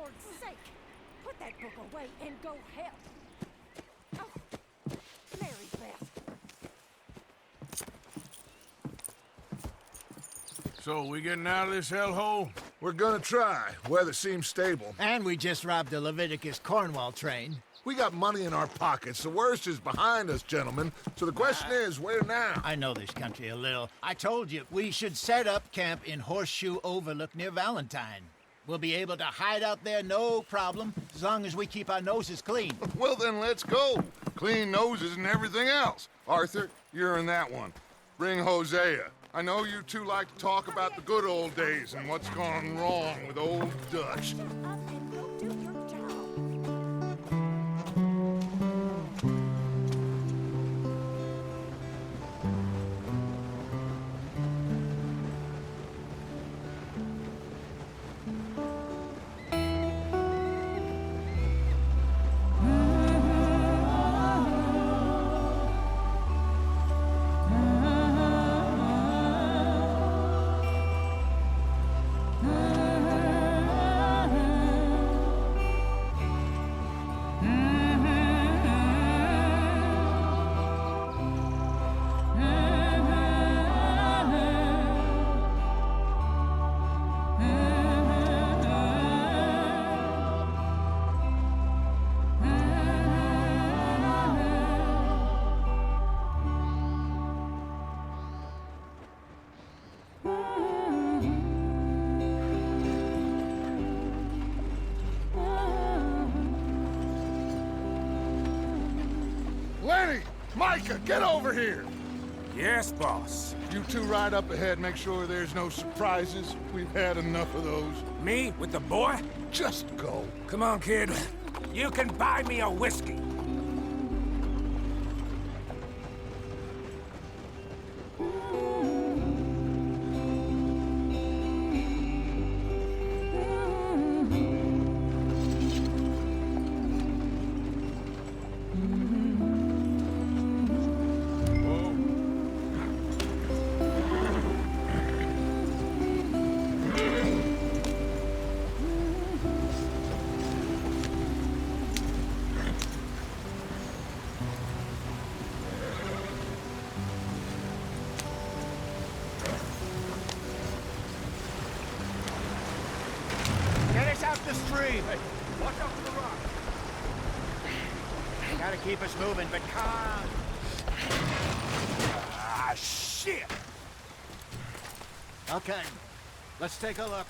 Lord's sake! Put that book away and go help! Oh, Mary Beth. So, we getting out of this hellhole? We're gonna try. Weather seems stable. And we just robbed a Leviticus Cornwall train. We got money in our pockets. The worst is behind us, gentlemen. So the question is, where now? I know this country a little. I told you, we should set up camp in Horseshoe Overlook near Valentine. We'll be able to hide out there, no problem, as long as we keep our noses clean. Well, then let's go. Clean noses and everything else. Arthur, you're in that one. Bring Hosea. I know you two like to talk about the good old days and what's gone wrong with old Dutch. Shut up and go do your job. Lenny! Micah, get over here! Yes, boss. You two ride up ahead, make sure there's no surprises. We've had enough of those. Me with the boy? Just go. Come on, kid. You can buy me a whiskey. Get us out the stream. Watch out for the rock. Gotta keep us moving, but calm. Ah, shit! Okay, let's take a look.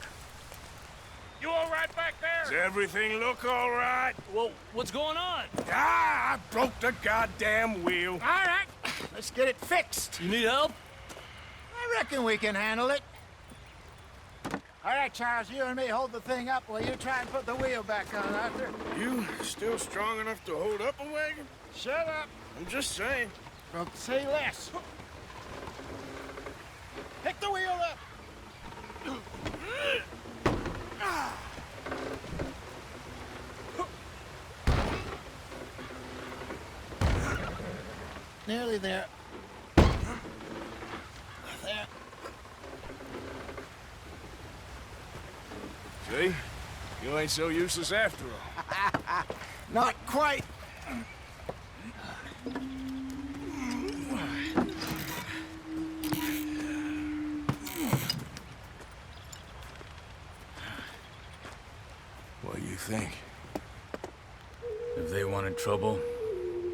You all right back there? Does everything look all right? Well, what's going on? Ah, I broke the goddamn wheel. All right, let's get it fixed. You need help? I reckon we can handle it. All right, Charles, you and me hold the thing up while you try and put the wheel back on, Arthur. You still strong enough to hold up a wagon? Shut up. I'm just saying. Don't say less. Pick the wheel up. Nearly there. There. See? You ain't so useless after all. Not quite. What do you think? If they wanted trouble,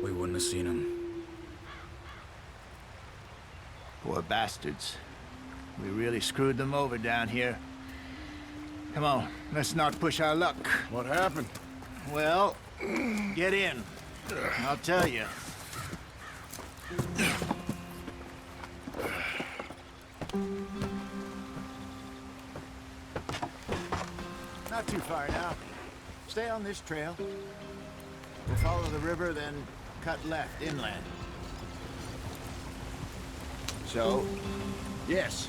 we wouldn't have seen them. Poor bastards. We really screwed them over down here. Come on, let's not push our luck. What happened? Well, get in. I'll tell you. Not too far now. Stay on this trail. We'll follow the river, then cut left inland. So, yes,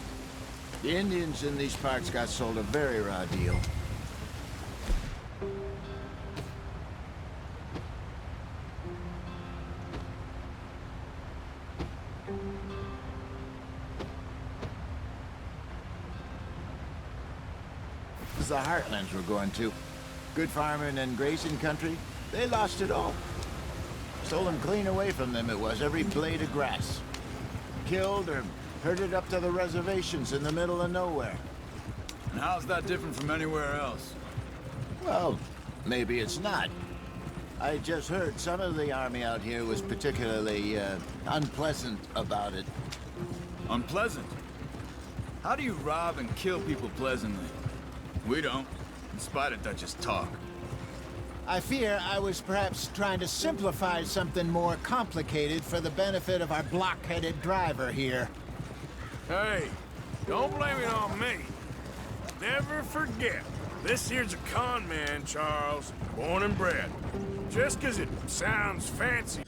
the Indians in these parts got sold a very raw deal. This is the heartlands we're going to. Good farming and grazing country, they lost it all. Stolen clean away from them it was, every blade of grass. Killed or herded up to the reservations in the middle of nowhere. And how's that different from anywhere else? Well, maybe it's not. I just heard some of the army out here was particularly, unpleasant about it. Unpleasant? How do you rob and kill people pleasantly? We don't, in spite of Dutch's talk. I fear I was perhaps trying to simplify something more complicated for the benefit of our block-headed driver here. Hey, don't blame it on me. Never forget, this here's a con man, Charles, born and bred. Just 'cause it sounds fancy.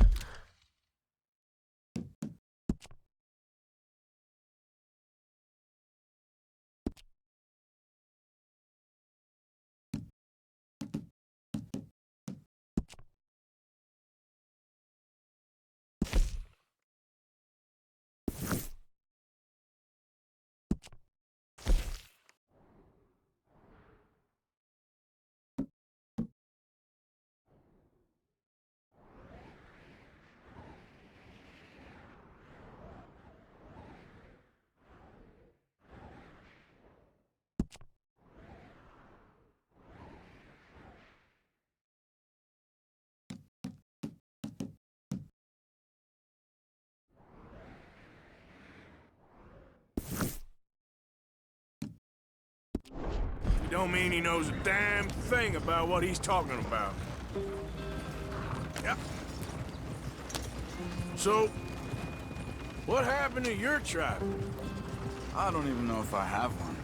You don't mean he knows a damn thing about what he's talking about. Yep. So, what happened to your tribe? I don't even know if I have one.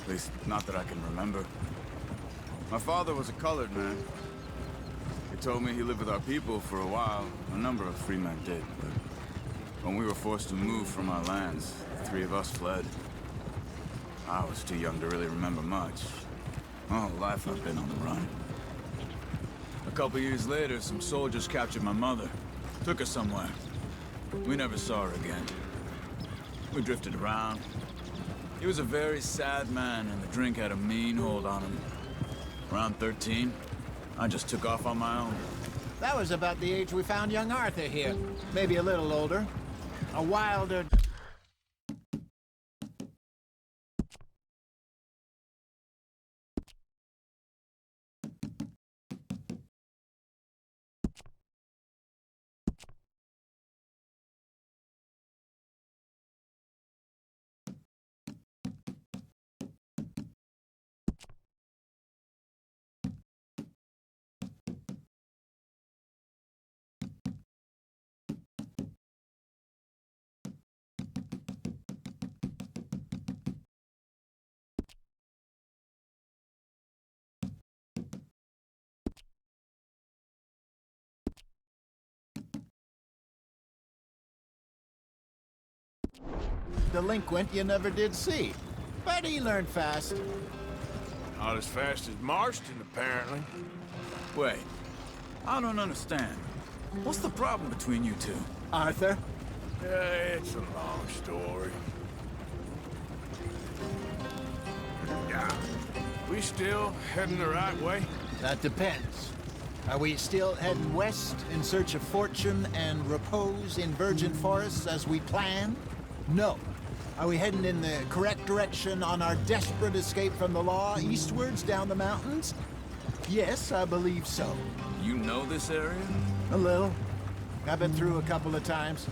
At least, not that I can remember. My father was a colored man. He told me he lived with our people for a while. A number of free men did, but when we were forced to move from our lands, the three of us fled. I was too young to really remember much. All life I've been on the run. A couple years later, some soldiers captured my mother. Took her somewhere. We never saw her again. We drifted around. He was a very sad man, and the drink had a mean hold on him. Around 13, I just took off on my own. That was about the age we found young Arthur here. Maybe a little older. A wilder... delinquent you never did see. But he learned fast. Not as fast as Marston, apparently. Wait, I don't understand. What's the problem between you two? Arthur? It's a long story. Yeah. We still heading the right way? That depends. Are we still heading west in search of fortune and repose in virgin forests as we planned? No. Are we heading in the correct direction on our desperate escape from the law eastwards down the mountains? Yes, I believe so. You know this area? A little. I've been through a couple of times.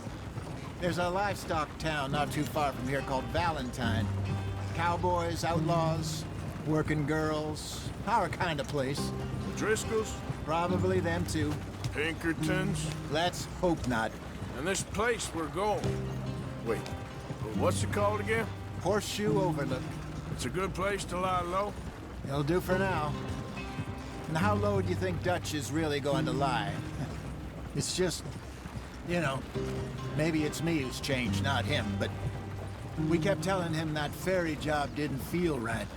There's a livestock town not too far from here called Valentine. Cowboys, outlaws, working girls, our kind of place. Driscolls? Probably them too. Pinkertons? Let's hope not. And this place we're going. Wait, what's it called again? Horseshoe Overlook. It's a good place to lie low? It'll do for now. And how low do you think Dutch is really going to lie? It's just, you know, maybe it's me who's changed, not him, but we kept telling him that ferry job didn't feel right.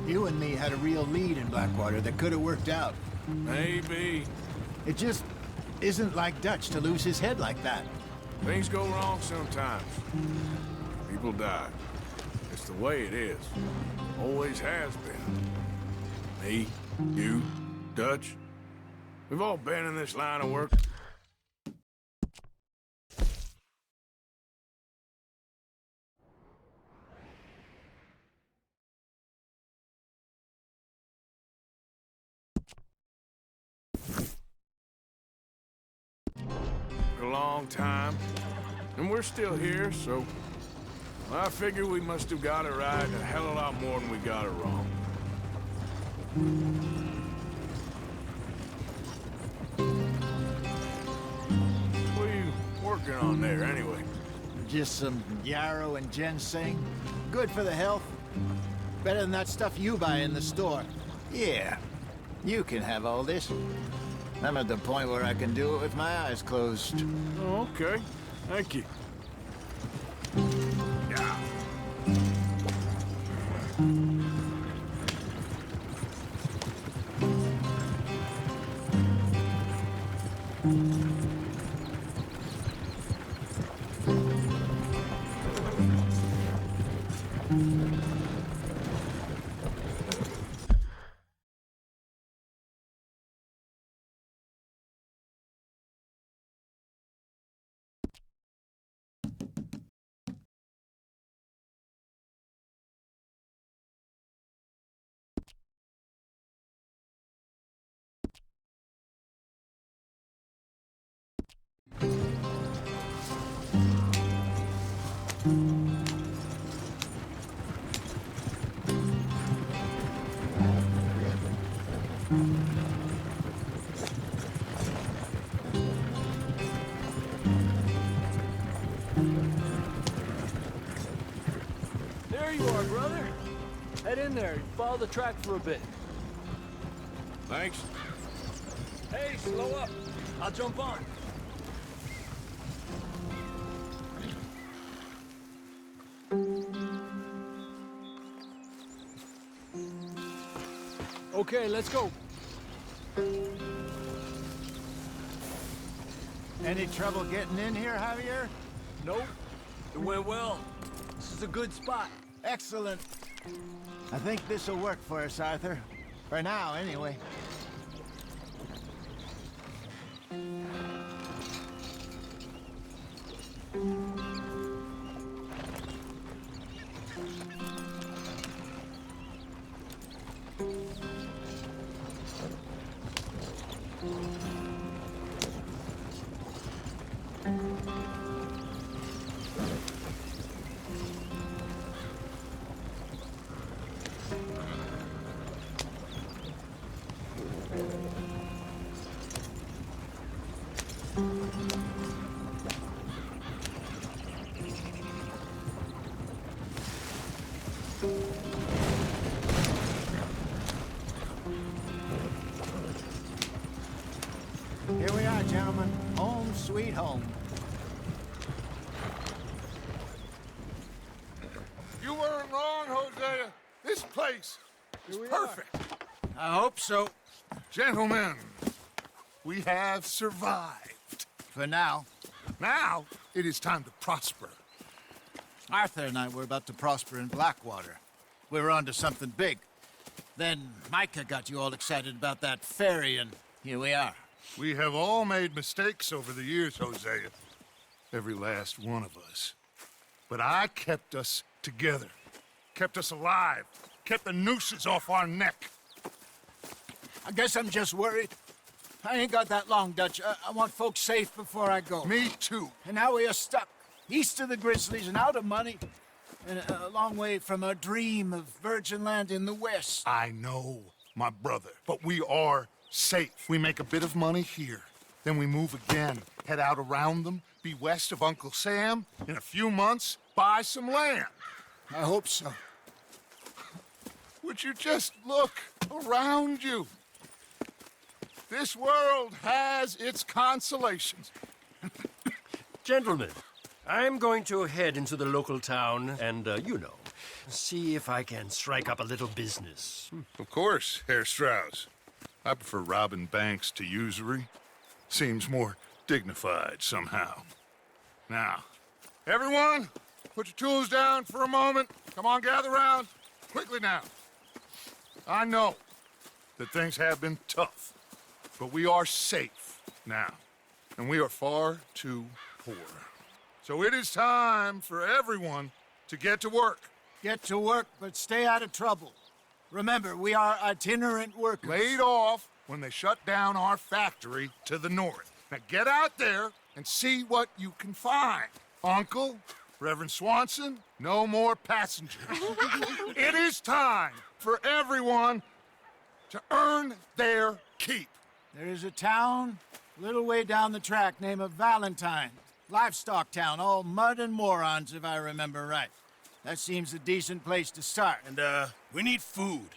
You and me had a real lead in Blackwater that could have worked out. Maybe. It just isn't like Dutch to lose his head like that. Things go wrong sometimes. People die. It's the way it is. Always has been. Me, you, Dutch. We've all been in this line of work. For a long time. And we're still here, so I figure we must have got it right a hell of a lot more than we got it wrong. What are you working on there, anyway? Just some yarrow and ginseng. Good for the health. Better than that stuff you buy in the store. Yeah, you can have all this. I'm at the point where I can do it with my eyes closed. Oh, okay. Thank you. Yeah. There you are, brother. Head in there. Follow the track for a bit. Thanks. Hey, slow up. I'll jump on. Okay, let's go. Any trouble getting in here, Javier? Nope. It went well. This is a good spot. Excellent. I think this'll work for us, Arthur. For now, anyway. Here we are, gentlemen. Home sweet home. You weren't wrong, Hosea. This place is perfect. I hope so. Gentlemen, we have survived. For now. Now, it is time to prosper. Arthur and I were about to prosper in Blackwater. We were onto something big. Then Micah got you all excited about that ferry, and here we are. We have all made mistakes over the years, Hosea. Every last one of us. But I kept us together. Kept us alive. Kept the nooses off our neck. I guess I'm just worried. I ain't got that long, Dutch. I want folks safe before I go. Me too. And now we are stuck, east of the Grizzlies and out of money, and a long way from our dream of virgin land in the west. I know, my brother. But we are safe. We make a bit of money here. Then we move again, head out around them, be west of Uncle Sam. In a few months, buy some land. I hope so. Would you just look around you? This world has its consolations. Gentlemen, I'm going to head into the local town and, see if I can strike up a little business. Of course, Herr Strauss. I prefer robbing banks to usury. Seems more dignified somehow. Now, everyone, put your tools down for a moment. Come on, gather round. Quickly now. I know that things have been tough. But we are safe now, and we are far too poor. So it is time for everyone to get to work. Get to work, but stay out of trouble. Remember, we are itinerant workers. Laid off when they shut down our factory to the north. Now get out there and see what you can find. Uncle, Reverend Swanson, no more passengers. It is time for everyone to earn their keep. There is a town a little way down the track named Valentine. Livestock town, all mud and morons, if I remember right. That seems a decent place to start. And, we need food.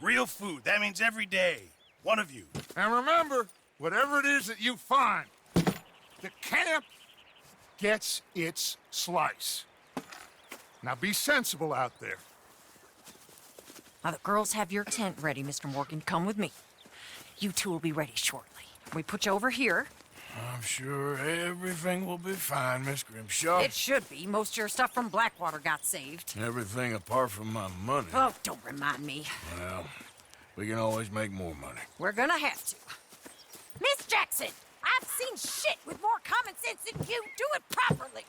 Real food. That means every day. One of you. And remember, whatever it is that you find, the camp gets its slice. Now be sensible out there. Now, the girls have your tent ready, Mr. Morgan. Come with me. You two will be ready shortly. We put you over here. I'm sure everything will be fine, Miss Grimshaw. It should be. Most of your stuff from Blackwater got saved. Everything apart from my money. Oh, don't remind me. Well, we can always make more money. We're gonna have to. Miss Jackson, I've seen shit with more common sense than you. Do it properly.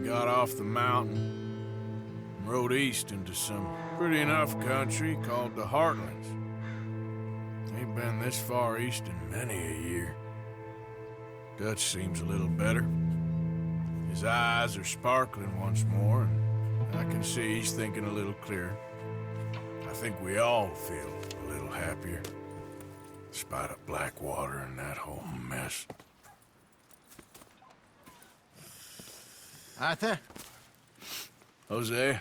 Got off the mountain and rode east into some pretty enough country called the Heartlands. Ain't been this far east in many a year. Dutch seems a little better. His eyes are sparkling once more, and I can see he's thinking a little clearer. I think we all feel a little happier, in spite of Blackwater and that whole mess. Arthur? Jose?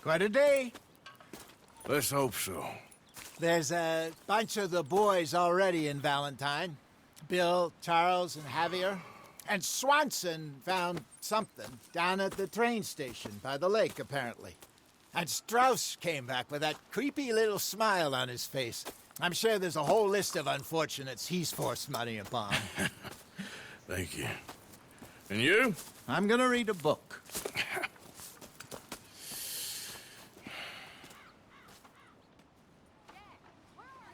Quite a day. Let's hope so. There's a bunch of the boys already in Valentine. Bill, Charles, and Javier. And Swanson found something down at the train station by the lake, apparently. And Strauss came back with that creepy little smile on his face. I'm sure there's a whole list of unfortunates he's forced money upon. Thank you. And you? I'm gonna read a book.